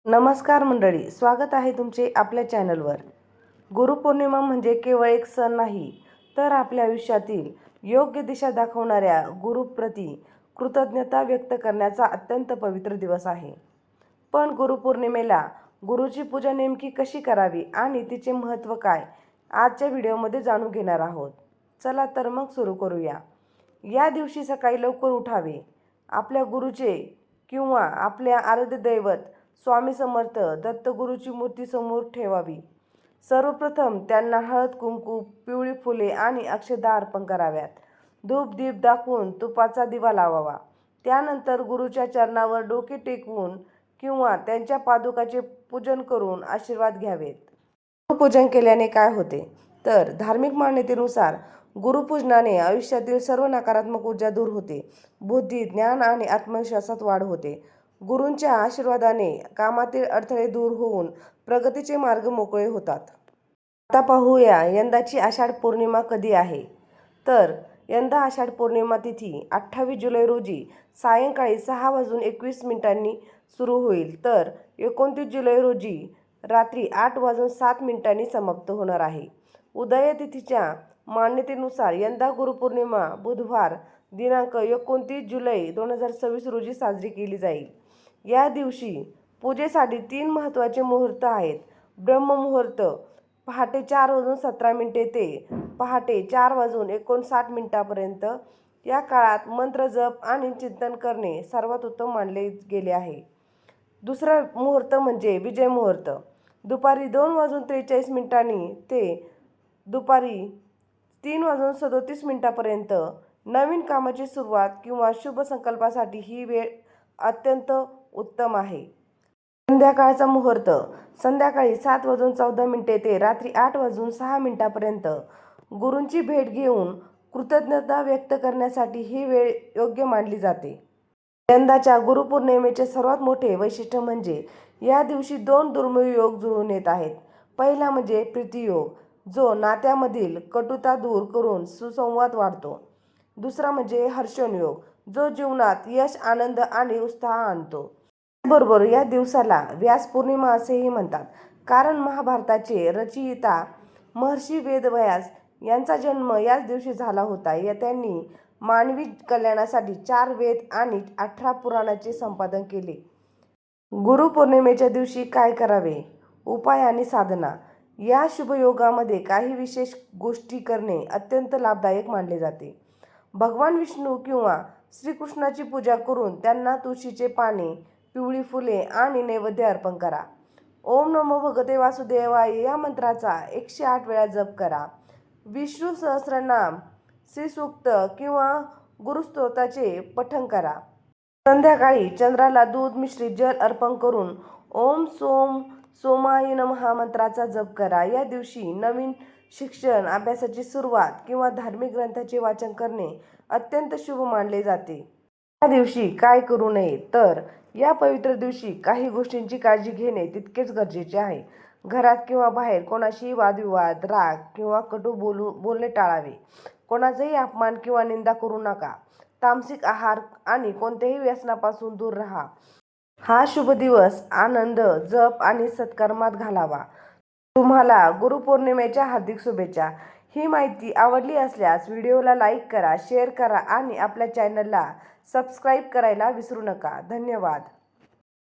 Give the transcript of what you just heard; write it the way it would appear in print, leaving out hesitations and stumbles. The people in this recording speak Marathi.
नमस्कार मंडळी, स्वागत आहे तुमचे आपल्या चॅनलवर. गुरुपौर्णिमा म्हणजे केवळ एक सण नाही, तर आपल्या आयुष्यातील योग्य दिशा दाखवणाऱ्या गुरुप्रती कृतज्ञता व्यक्त करण्याचा अत्यंत पवित्र दिवस आहे. पण गुरुपौर्णिमेला गुरुची पूजा नेमकी कशी करावी आणि तिचे महत्त्व काय, आजच्या व्हिडिओमध्ये जाणून घेणार आहोत. चला तर मग सुरू करूया. या दिवशी सकाळी लवकर उठावे, आपल्या गुरुचे किंवा आपल्या आराध्य दैवत स्वामी समर्थ दत्तगुरूची मूर्ती समोर ठेवावी. सर्वप्रथम त्यांना हळद कुंकू, पिवळी फुले आणि अक्षदा अर्पण कराव्यात. धूप दीप दाखवून तुपाचा दिवा लावावा. त्यानंतर गुरुच्या चरणावर डोके टेकवून किंवा त्यांच्या पादुकाचे पूजन करून आशीर्वाद घ्यावेत. गुरुपूजन केल्याने काय होते, तर धार्मिक मान्यतेनुसार गुरुपूजनाने आयुष्यातील सर्व नकारात्मक ऊर्जा दूर होते. बुद्धी, ज्ञान आणि आत्मविश्वासात वाढ होते. गुरूंच्या आशीर्वादाने कामातील अडथळे दूर होऊन प्रगतीचे मार्ग मोकळे होतात. आता पाहूया यंदाची आषाढ पौर्णिमा कधी आहे. तर यंदा आषाढ पौर्णिमा तिथी 28 जुलै रोजी सायंकाळी 6:21 सुरू होईल, तर 29 जुलै रोजी रात्री 8:07 समाप्त होणार आहे. उदय तिथीच्या मान्यतेनुसार यंदा गुरुपौर्णिमा बुधवार दिनांक 29 जुलै 2026 रोजी साजरी केली जाईल. या दिवशी पूजेसाठी 3 महत्त्वाचे मुहूर्त आहेत. ब्रह्ममुहूर्त पहाटे 4:17 ते पहाटे 4:59 या काळात मंत्र जप आणि चिंतन करणे सर्वात उत्तम मानले गेले आहे. दुसरा मुहूर्त म्हणजे विजय मुहूर्त. दुपारी 2:43 ते दुपारी 3:37 नवीन कामाची सुरुवात किंवा शुभ संकल्पासाठी ही वेळ अत्यंत उत्तम आहे. संध्याकाळचा मुहूर्त संध्याकाळी 7:14 ते रात्री 8:06 गुरूंची भेट घेऊन कृतज्ञता व्यक्त करण्यासाठी ही वेळ योग्य मानली जाते. यंदाच्या गुरुपौर्णिमेचे सर्वात मोठे वैशिष्ट्य म्हणजे या दिवशी 2 दुर्मिळ योग जुळून येत आहेत. पहिला म्हणजे प्रीतियोग, जो नात्यामधील कटुता दूर करून सुसंवाद वाढतो. दुसरा म्हणजे हर्षण योग, जो जीवनात यश, आनंद आणि उत्साह आणतो. त्याचबरोबर या दिवसाला व्यास पौर्णिमा असेही म्हणतात, कारण महाभारताचे रचयिता महर्षी वेदव्यास यांचा जन्म याच दिवशी झाला होता. त्यांनी मानवी कल्याणासाठी 4 वेद आणि 18 पुराणांचे संपादन केले. गुरुपौर्णिमेच्या दिवशी काय करावे? उपाय आणि साधना. या शुभयोगामध्ये काही विशेष गोष्टी करणे अत्यंत लाभदायक मानले जाते. भगवान विष्णू किंवा श्रीकृष्णाची पूजा करून त्यांना तुळशीचे पाने, पिवळी फुले आणि नैवेद्य अर्पण करा. ओम नमो भगवते वासुदेवाय या मंत्राचा 108 वेळा जप करा. विष्णू सहस्रनाम, श्रीसूक्त किंवा गुरुस्तोत्राचे पठण करा. संध्याकाळी चंद्राला दूध मिश्रित जल अर्पण करून ओम सोम सोमाय नमः मंत्राचा जप करा. या दिवशी नवीन शिक्षण, अभ्यासाची सुरुवात किंवा धार्मिक ग्रंथाचे वाचन करणे अत्यंत शुभ मानले जाते. या दिवशी काय करू नये, तर या पवित्र दिवशी काही गोष्टींची काळजी घेणे तितकेच गरजेचे आहे. घरात किंवा बाहेर कोणाशीही वादविवाद, राग किंवा कटू बोलणे टाळावे. कोणाचाही अपमान किंवा निंदा करू नका. तामसिक आहार आणि कोणत्याही व्यसनापासून दूर राहा. हा शुभ दिवस आनंद, जप आणि सत्कर्मात घालावा. तुम्हाला गुरुपौर्णिमेच्या हार्दिक शुभेच्छा. ही माहिती आवडली असल्यास व्हिडिओला लाईक करा, शेअर करा आणि आपल्या चॅनलला सबस्क्राईब करायला विसरू नका. धन्यवाद.